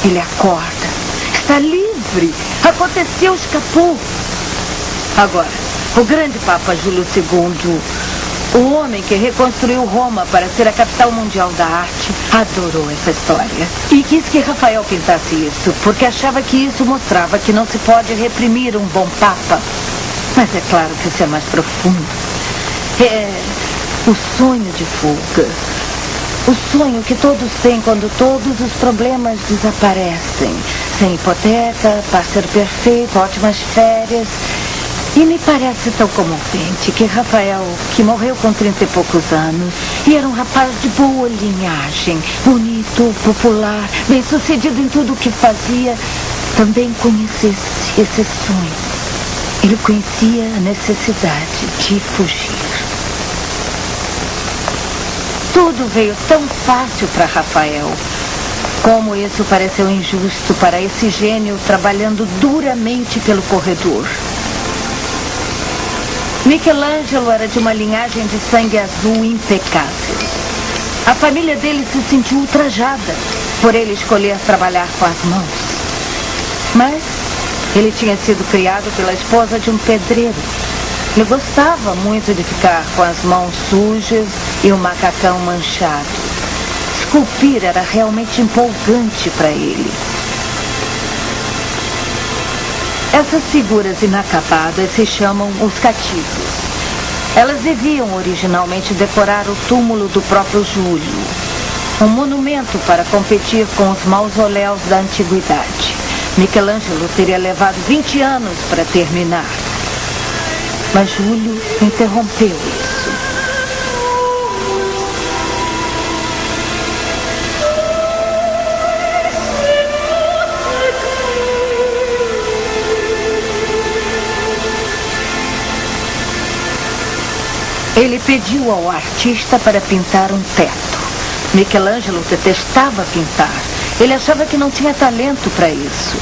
Ele acorda. Está livre. Aconteceu, escapou. Agora, o grande Papa Júlio II, o homem que reconstruiu Roma para ser a capital mundial da arte, adorou essa história. E quis que Rafael pintasse isso, porque achava que isso mostrava que não se pode reprimir um bom Papa. Mas é claro que isso é mais profundo. É o sonho de fuga. O sonho que todos têm quando todos os problemas desaparecem. Sem hipoteca, parceiro perfeito, ótimas férias. E me parece tão comovente que Rafael, que morreu com 30 e poucos anos, e era um rapaz de boa linhagem, bonito, popular, bem-sucedido em tudo o que fazia, também conhecesse esse sonho. Ele conhecia a necessidade de fugir. Tudo veio tão fácil para Rafael. Como isso pareceu injusto para esse gênio trabalhando duramente pelo corredor. Michelangelo era de uma linhagem de sangue azul impecável. A família dele se sentiu ultrajada por ele escolher trabalhar com as mãos. Mas ele tinha sido criado pela esposa de um pedreiro. Ele gostava muito de ficar com as mãos sujas e o macacão manchado. Esculpir era realmente empolgante para ele. Essas figuras inacabadas se chamam os cativos. Elas deviam originalmente decorar o túmulo do próprio Júlio, um monumento para competir com os mausoléus da antiguidade. Michelangelo teria levado 20 anos para terminar, mas Júlio interrompeu isso. Ele pediu ao artista para pintar um teto. Michelangelo detestava pintar. Ele achava que não tinha talento para isso.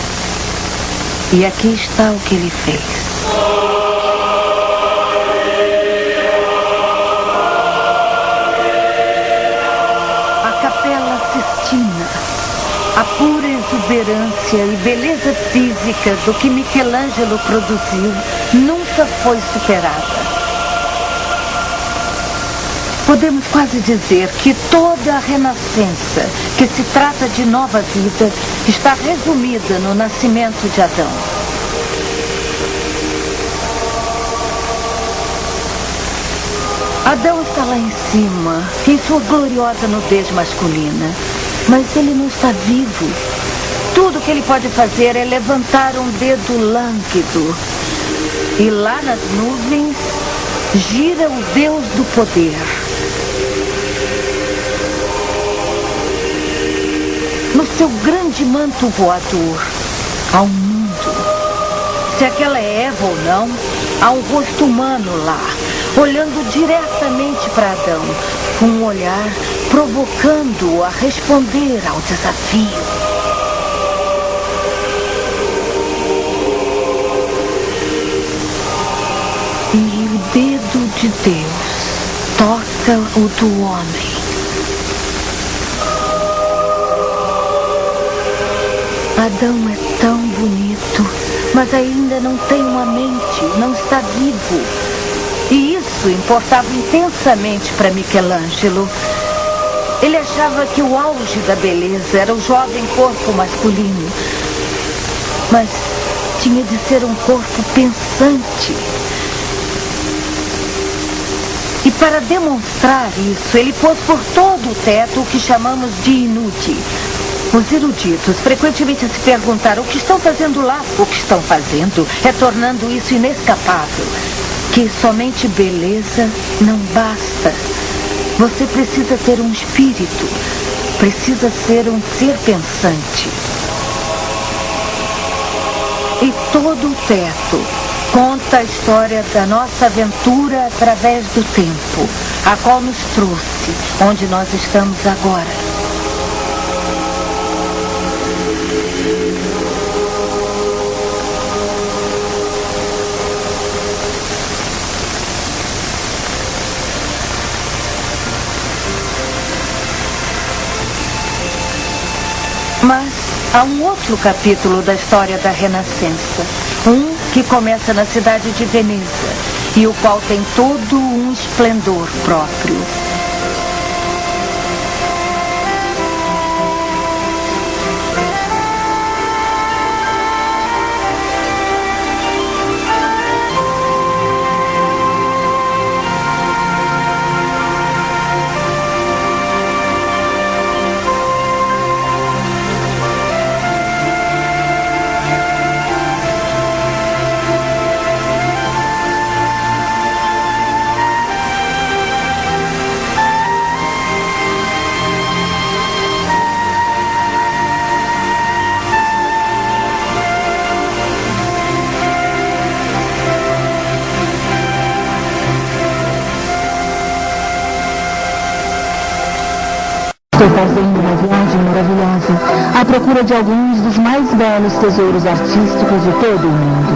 E aqui está o que ele fez. A Capela Sistina. A pura exuberância e beleza física do que Michelangelo produziu nunca foi superada. Podemos quase dizer que toda a Renascença, que se trata de nova vida, está resumida no nascimento de Adão. Adão está lá em cima, em sua gloriosa nudez masculina, mas ele não está vivo. Tudo que ele pode fazer é levantar um dedo lânguido. E lá nas nuvens, gira o Deus do poder. No seu grande manto voador, há um mundo. Se aquela é Eva ou não, há um rosto humano lá, olhando diretamente para Adão, com um olhar provocando-o a responder ao desafio. E o dedo de Deus toca o do homem. Adão é tão bonito, mas ainda não tem uma mente, não está vivo. E isso importava intensamente para Michelangelo. Ele achava que o auge da beleza era o jovem corpo masculino. Mas tinha de ser um corpo pensante. E para demonstrar isso, ele pôs por todo o teto o que chamamos de inuti. Os eruditos frequentemente se perguntaram o que estão fazendo lá. O que estão fazendo é tornando isso inescapável. Que somente beleza não basta. Você precisa ter um espírito. Precisa ser um ser pensante. E todo o teto conta a história da nossa aventura através do tempo, a qual nos trouxe onde nós estamos agora. Mas há um outro capítulo da história da Renascença. Um que começa na cidade de Veneza e o qual tem todo um esplendor próprio. Estou fazendo uma viagem maravilhosa à procura de alguns dos mais belos tesouros artísticos de todo o mundo.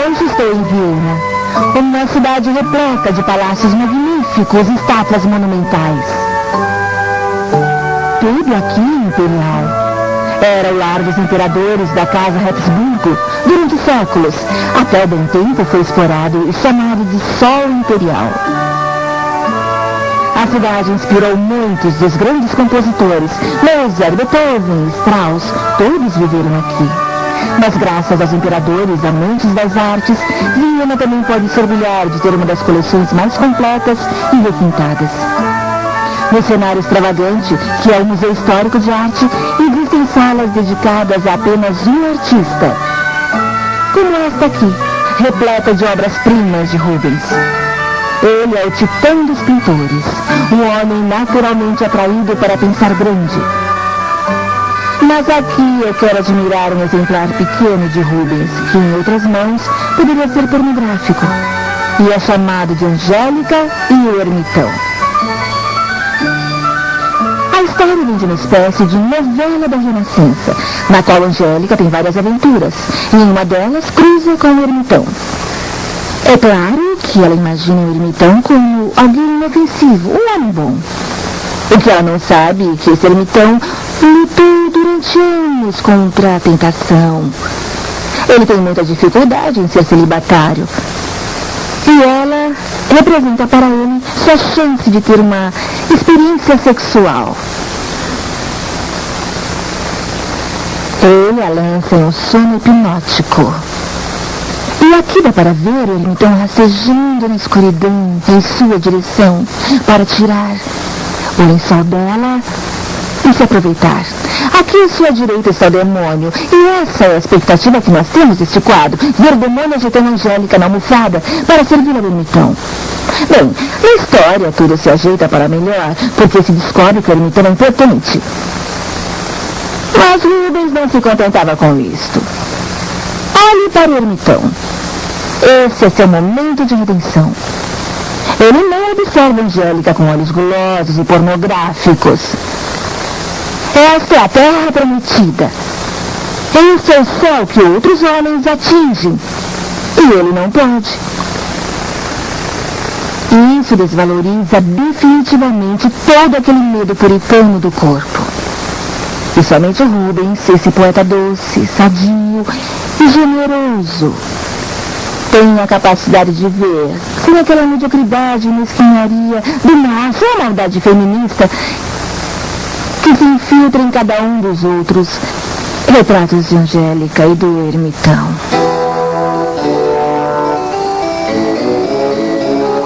Hoje estou em Viena, uma cidade repleta de palácios magníficos e estátuas monumentais. Tudo aqui é imperial. Era o lar dos imperadores da casa Habsburgo durante séculos, até bem tempo foi explorado e chamado de Sol Imperial. A cidade inspirou muitos dos grandes compositores. Mozart, Beethoven e Strauss, todos viveram aqui. Mas graças aos imperadores, amantes das artes, Viena também pode se orgulhar de ter uma das coleções mais completas e requintadas. No cenário extravagante, que é o Museu Histórico de Arte, existem salas dedicadas a apenas um artista. Como esta aqui, repleta de obras-primas de Rubens. Ele é o titã dos pintores, um homem naturalmente atraído para pensar grande. Mas aqui eu quero admirar um exemplar pequeno de Rubens, que em outras mãos poderia ser pornográfico, e é chamado de Angélica e o Ermitão. A história vem de uma espécie de novela da Renascença, na qual Angélica tem várias aventuras, e em uma delas cruza com o Ermitão. É claro que ela imagina o Ermitão como alguém inofensivo, um homem bom. O que ela não sabe é que esse Ermitão lutou durante anos contra a tentação. Ele tem muita dificuldade em ser celibatário. E ela representa para ele sua chance de ter uma experiência sexual. Ele a lança em um sono hipnótico. E aqui dá para ver o Ermitão rastejando na escuridão em sua direção para tirar o lençol dela e se aproveitar. Aqui à sua direita está o demônio, e essa é a expectativa que nós temos deste quadro, ver o demônio agitando a Angélica na almofada para servir ao Ermitão. Bem, na história tudo se ajeita para melhor, porque se descobre que o Ermitão é importante. Mas Rubens não se contentava com isto. Olhe para o Ermitão. Esse é seu momento de redenção. Ele não observa Angélica com olhos gulosos e pornográficos. Esta é a terra prometida. Esse é o céu que outros homens atingem. E ele não pode. Isso desvaloriza definitivamente todo aquele medo puritano do corpo. E somente Rubens, esse poeta doce, sadio e generoso, tem a capacidade de ver, sem aquela mediocridade e mesquinharia do macho, a maldade feminista que se infiltra em cada um dos outros, retratos de Angélica e do Ermitão.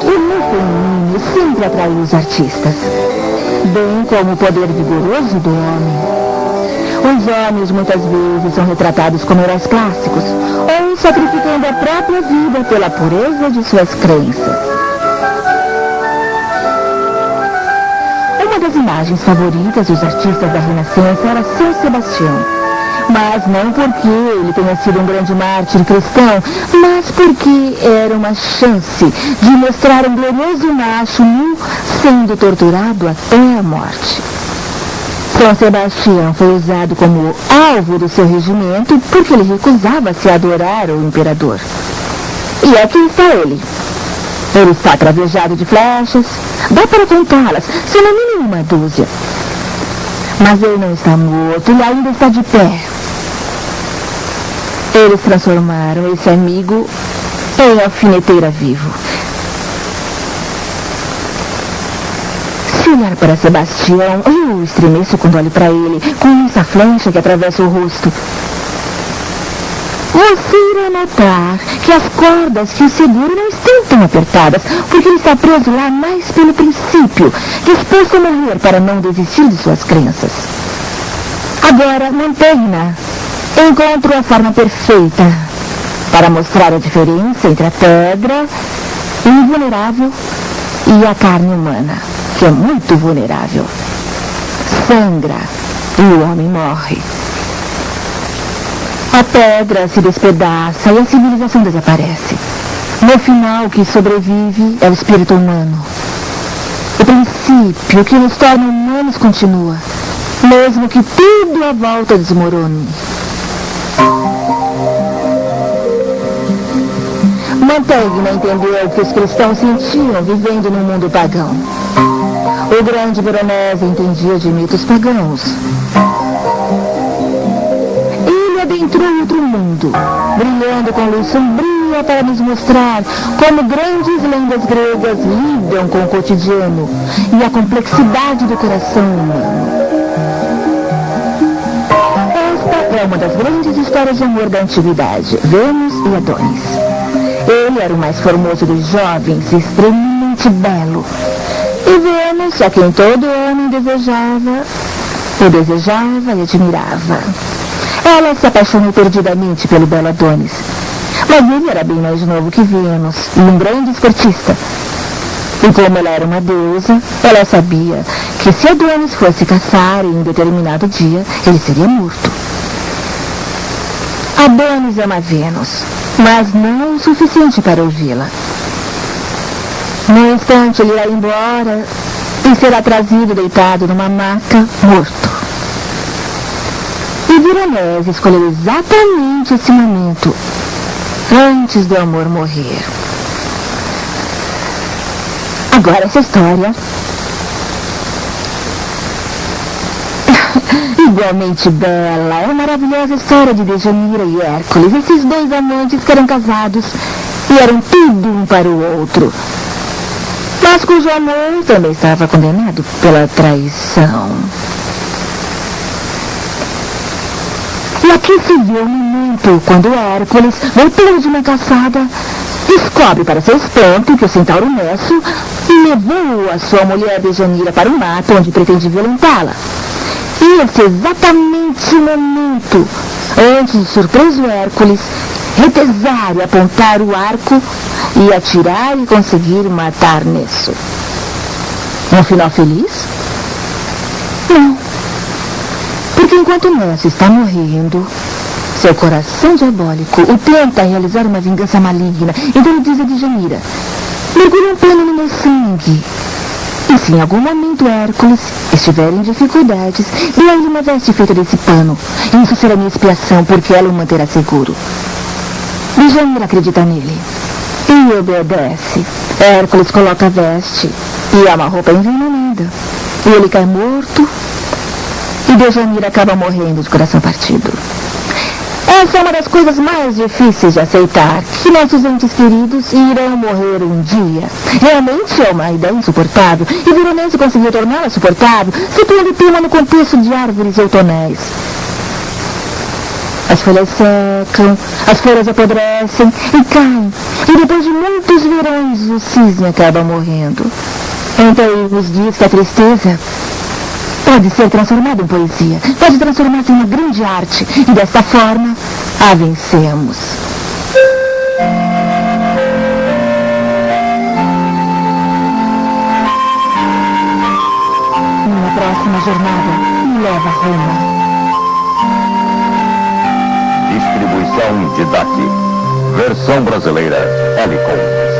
O amor feminino sempre atraiu os artistas, bem como o poder vigoroso do homem. Os homens muitas vezes são retratados como heróis clássicos, ou sacrificando a própria vida pela pureza de suas crenças. Uma das imagens favoritas dos artistas da Renascença era São Sebastião. Mas não porque ele tenha sido um grande mártir cristão, mas porque era uma chance de mostrar um glorioso macho nu sendo torturado até a morte. São Sebastião foi usado como alvo do seu regimento porque ele recusava-se a adorar o imperador. E aqui está ele. Ele está travejado de flechas, dá para contá-las, se no mínimo uma dúzia. Mas ele não está morto, ele ainda está de pé. Eles transformaram esse amigo em alfineteira vivo. Se olhar para Sebastião, eu estremeço quando olho para ele, com essa flecha que atravessa o rosto. Você irá notar que as cordas que o seguram não estão tão apertadas, porque ele está preso lá mais pelo princípio, disposto a morrer para não desistir de suas crenças. Agora, mantenha. Encontro a forma perfeita para mostrar a diferença entre a pedra invulnerável e a carne humana, que é muito vulnerável. Sangra e o homem morre. A pedra se despedaça e a civilização desaparece. No final, o que sobrevive é o espírito humano. O princípio que nos torna humanos continua, mesmo que tudo à volta desmorone. Mantegna entendeu o que os cristãos sentiam vivendo num mundo pagão. O grande Veronese entendia de mitos pagãos. Ele adentrou outro mundo, brilhando com luz sombria para nos mostrar como grandes lendas gregas lidam com o cotidiano e a complexidade do coração humano. Esta é uma das grandes histórias de amor da antiguidade, Vênus e Adonis. Ele era o mais formoso dos jovens e extremamente belo. E Vênus, a quem todo homem desejava, o desejava e admirava. Ela se apaixonou perdidamente pelo belo Adonis. Mas ele era bem mais novo que Vênus e um grande esportista. E como ela era uma deusa, ela sabia que se Adonis fosse caçar em um determinado dia, ele seria morto. Adonis ama Vênus, mas não o suficiente para ouvi-la. No instante, ele irá embora e será trazido deitado numa maca, morto. E Veronese escolheu exatamente esse momento, antes do amor morrer. Agora essa história, igualmente bela, é a maravilhosa história de Dejanira e Hércules, esses dois amantes que eram casados e eram tudo um para o outro, mas cujo amor também estava condenado pela traição. E aqui se vê o momento quando Hércules, voltando de uma caçada, descobre para seu espanto que o centauro Nesso levou a sua mulher Dejanira para o mato onde pretende violentá-la. E esse é exatamente o momento antes do surpreso Hércules retesar e apontar o arco e atirar e conseguir matar Nesso. Um final feliz? Não. Porque enquanto Nesso está morrendo, seu coração diabólico o tenta realizar uma vingança maligna. Então ele diz a Dejanira: mergulhe um pano no meu sangue. E se em algum momento Hércules estiver em dificuldades, dê a ele uma veste feita desse pano. Isso será minha expiação, porque ela o manterá seguro. Dejanira acredita nele e obedece. Hércules coloca a veste e é uma roupa envenenada. E ele cai morto e Dejanira acaba morrendo de coração partido. Essa é uma das coisas mais difíceis de aceitar, que nossos entes queridos irão morrer um dia. Realmente é uma ideia insuportável, e Veronese conseguiu torná-la suportável, situando o tema no contexto de árvores outonais. As folhas secam, as folhas apodrecem e caem, e depois de muitos verões o cisne acaba morrendo. Então ele nos diz que a tristeza pode ser transformada em poesia, pode transformar-se em uma grande arte, e desta forma a vencemos. Minha próxima jornada me leva a Roma. Distribuição Didac. Versão brasileira Helicon.